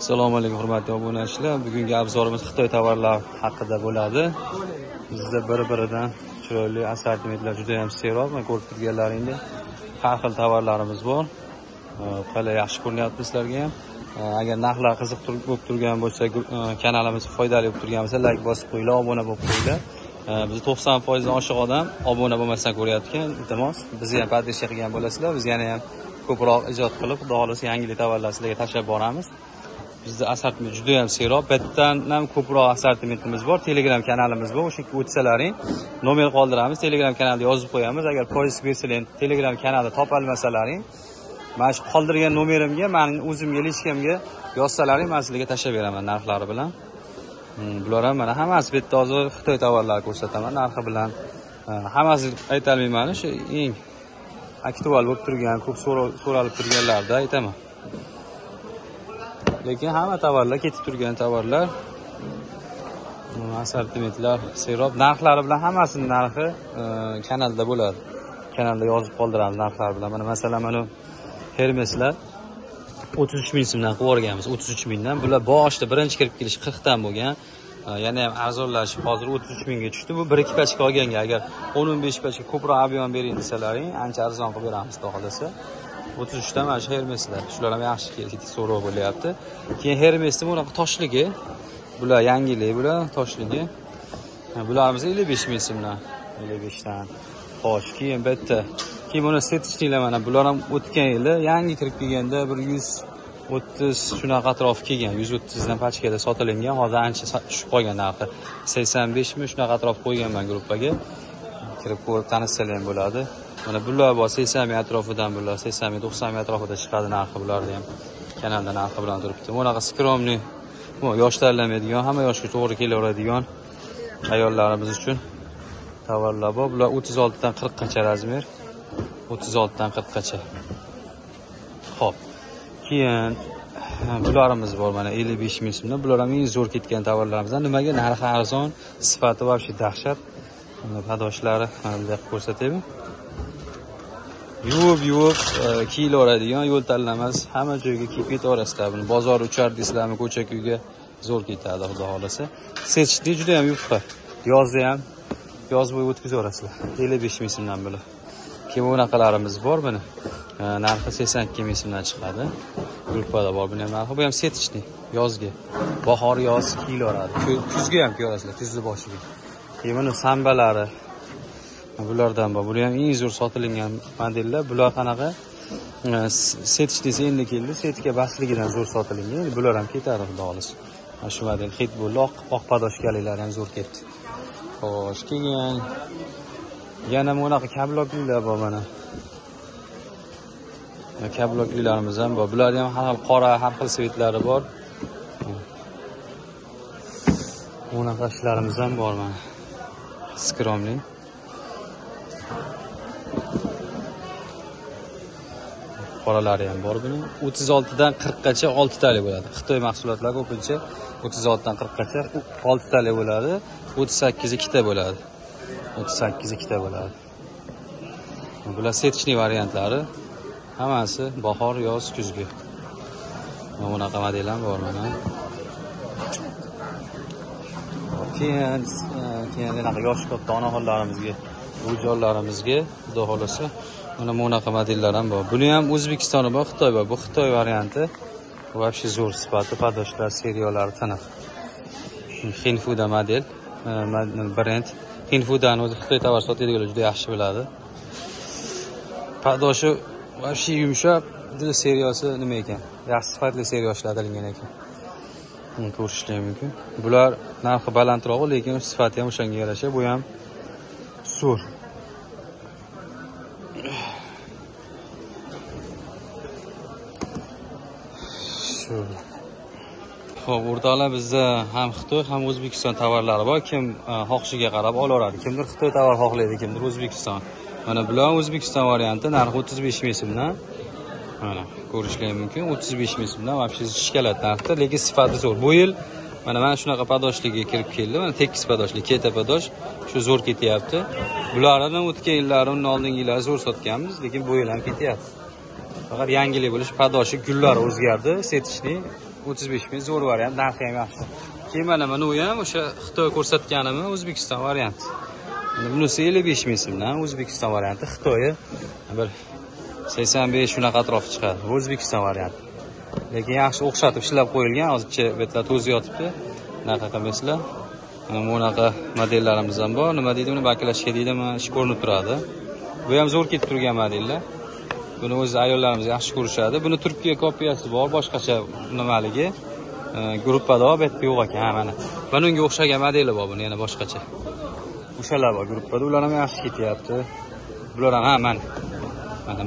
Assalomu alaykum hurmatli obunachilar. Bugungi obzorimiz Xitoy tovarlari haqida bo'ladi. Bizda bir-biridan chiroyli assortimentlar juda ham seroq. Mana ko'rib turganlaringdek har xil tovarlarimiz bor. Qalay yaxshi ko'rinyapti sizlarga ham. Agar narxlar qiziq bo'lib turgan bo'lsa, kanalimiz foydali bo'lib turgan bo'lsa, like bosib qo'yinglar, obuna bo'lib qo'yinglar. Biz 90% dan oshiq odam obuna bo'lmasdan ko'ryapti-kan. Iltimos, bizni ham podpishka qilgan bo'lasizlar. Biz yana ham ko'proq ijod qilib, xudo xolasa yangi tovarlar sizlarga tashlab boramiz. Bizda assortiment juda ham seroq. Bittadan ham ko'proq assortimentimiz bor. Telegram kanalimiz bor. O'sha yerga o'tsalaring, nomer qoldiramiz. Telegram kanalda yozib qo'yamiz. Agar poyezd bersalar, Telegram kanalda topolmasalaring, mana shu qoldirgan nomerimga, mening o'zimga lishkamga yozsalaring, men sizlarga tashlab beraman narxlari bilan. Bular ham mana hammasi bitta hozir Xitoy tovarlari ko'rsataman narxi bilan. Hammasi ayta olmayman, shu eng aktual bo'lib turgan, ko'p so'ralib turganlarda aytaman. Lekin hamma tovarlar ketib turgan tovarlar, assortimentlar seroq. Narxlari bilan hammasining narxi kanalda bo'ladi. Kanalda yozib qoldiramiz narxlari bilan. Mana masalan, mana Hermeslar 33 ming so'mdan qilib o'rganmiz. 33 mingdan. Bular boshida birinchi kirib kelish 40 dan bo'lgan. Yana ham arzonlashib hozir 33 mingga tushdi. Bu 1-2 pachka olganga agar 10-15 pachka ko'proq ob'yon bering desalaring, ancha arzon qilib beramiz, xudo xolasa. 33 dan mana shu Hermeslar. Shular ham yaxshi keldi, so'roq bo'lyapti. Keyin Hermesning bunaqa toshligi, bular yangilik, bular toshligi. Bularimiz 55 ming so'mdan, 55 dan. Xo'sh, keyin bitta. Keyin buni setishliklar mana bular ham o'tgan yili yangi kirib kelganda 130 shunaqa atrof kelgan. 130 dan pachkada sotilingan. Hozir ancha tushib qolgan narxi. 85 ming shunaqa atrof qo'yganman gruppaga. Kirib ko'rib tanishsalar ham bo'ladi. Mana bular bor 80 ming atrofidan, bular 80 ming 90 ming atrofida chiqadi narxi, bularni ham kanalda narxi bilan turibdi. Bunaqa skromniy, bu yosh tanlamaydigan, hamma yoshga to'g'ri kelaveradigan ayollarimiz uchun tovarlar bor. Bular 36 dan 40 gacha razmer. 36 dan 40 gacha. Xo'p. Keyin bularimiz bor mana 55 ming so'mdan. Bular ham eng zo'r ketgan tovarlarimizdan. Nimaga? Narxi arzon, sifati va shu dahshat. Padoshlari mana bunday ko'rsataymi? Yuvib kiyilaveradigan, yo'l tanlamas, hamma joyga kiyib ketaverasizlar. Buni bozor uchar deysizlarmi, ko'cha-kuyga zo'r ketadi, xudo xolasa. Setishni juda ham yupqa. Yozda ham yoz bo'yi o'tkazaverasizlar. 55 ming so'mdan bular. Keyin bunaqalarimiz bor buni. Narxi 82 ming so'mdan chiqadi. Gruppada bor buni ham narxi. Bu ham setishni yozga. Bahor, yoz kiyilaveradi. Kuzga ham kiyaverasizlar, kuzni boshiga. Keyin buni sambalari. Bulardan bor. Bular ham eng zo'r sotilgan modellar. Bular qanaqa? Setish desa endi keldi. Setga basligidan zo'r sotilgan. Bular ham ketadi, xudo xolasa. Mana shu model hit bo'ldi. Oq padoshkaliklar ham zo'r ketdi. Xo'sh, keyin yana bunaqa kablokliklar bor mana. Kablokliklarimiz ham bor. Bular ham har xil qora, har xil svetlari bor. Bunaqa ishlarimiz ham bor mana. Skromli. Qoralari ham bor buning. 36 dan 40 gacha 6 tali bo'ladi. Xitoy mahsulotlari ko'pincha 36 dan 40 gacha 6 tali bo'ladi. 38 ikkita bo'ladi. 38 ikkita bo'ladi. Bular setishni variantlari. Hammasi bahor, yoz, kuzgi. Mana bunaqa model ham bor mana. Keyin bunaqa yosh katta onaxonlarimizga, o'jonlarimizga, xudo xolasa, mana bunaqa modellar ham bor. Buni ham O'zbekiston bor, Xitoy bor. Bu Xitoy varianti. Вообще zo'r sifati, padoshlar, seriyalari tiniq. Xinfuda model, brend. Xinfudan o'zi Xitoy tovar sotadiganlar juda yaxshi biladi. Padoshi вообще yumshoq, seriyasi nima ekan? Yaxshi sifatli seriya ishlatilgan ekan. Buni ko'rishlar mumkin. Bular narxi balandroq, lekin sifati ham o'shanga yarasha. Bu ham zo'r. Xo'p, o'rtoqlar, bizda ham Xitoy, ham O'zbekiston tovarlari bor. Kim xohishiga qarab olaveradi. Kimdir Xitoy tovar xohlaydi, kimdir O'zbekiston. Mana bular O'zbekiston varianti, narxi 35 ming so'mdan. Mana ko'rishlar mumkin. 35 ming so'mdan вообще shikalat narxda, lekin sifati zo'r. Bu yil mana shunaqa padoshligi kirib keldi. Mana tekis padoshlik, keta padosh, shu zo'r ketyapti. Bularni o'tgan yillari, undan oldingi yillar zo'r sotganmiz, lekin bu yil ham ketyapti. Faqat yangilik bo'lish, padoshi gullari o'zgardi, setishni 35 ming zo'r variant, narxi ham yaxshi. Keyin mana bu ham o'sha Xitoy ko'rsatganimi O'zbekiston varianti. Bunisi 55 ming so'mdan O'zbekiston varianti, Xitoyi bir 85 shunaqa atrof chiqadi. Bu O'zbekiston varianti. Lekin yaxshi o'xshatib ishlab qo'yilgan, hozircha betlar to'zi yotibdi. Bunaqa qilmaysizlar. Mana bunaqa modellarimiz ham bor. Nima deydi, buni bakilashga deydimi, ish ko'rinib turadi. Bu ham zo'r ketib turgan modellar. Buni o'z ayollarimiz yaxshi ko'rishadi. Buni Turkiya kopiyasi bor, boshqacha nimaligi. Gruppada bor, bu yerda yo'q ekan, mana. Mana unga o'xshagan modeli bor, buni yana boshqacha. O'shalar bor gruppada, ular ham yaxshi ketyapti. Bular ham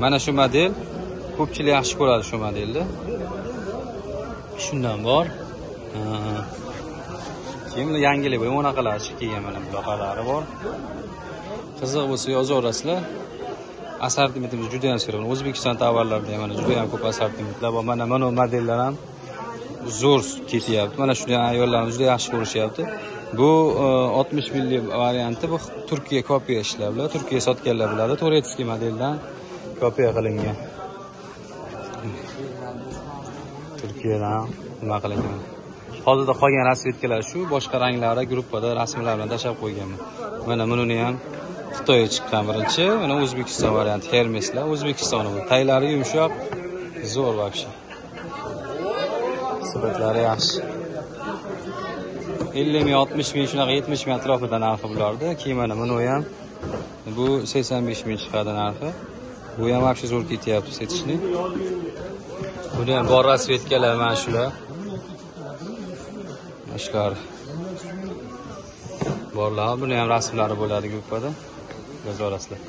mana shu model ko'pchilik yaxshi ko'radi shu modelni. Shundan bor. Keyin yangilik bu bunaqalar chiqib kelgan, mana bunaqalari bor. Qiziq bo'lsa yozaverasizlar. Assortimentimiz juda ham zo'r. O'zbekiston tovarlarida ham mana juda ham ko'p assortimentlar bor. Mana modellar ham zo'r ketyapti. Mana shunday ayollarimiz juda yaxshi ko'rishyapti. Bu 60 milli varianti, bu Turkiya kopiya ishlar. Turkiya sotganlar biladi. Turetskiy modeldan kopiya qilingan. Turkiyadan nima qilingan. Hozirda qolgan rasvetkalar shu, boshqa ranglari gruppada rasmlar bilan tashlab qo'yganman. Mana buni ham Xitoyga chiqqan birinchi, mana O'zbekiston varianti Hermeslar, O'zbekistoni bu. Taylari yumshoq, zo'r вообще. Sifatlari yaxshi. 50 ming, 60 ming, shunaqa 70 ming atrofida narxi bulardi. Keyin mana buni ham bu 85 ming chiqadi narxi. Bu ham вообще zo'r ketyapti setishni. Buni ham bor rasvetkalar mana shular. Ishlar borlar, buni ham rasmlari bo'ladi gruppada. Yozorasizlar.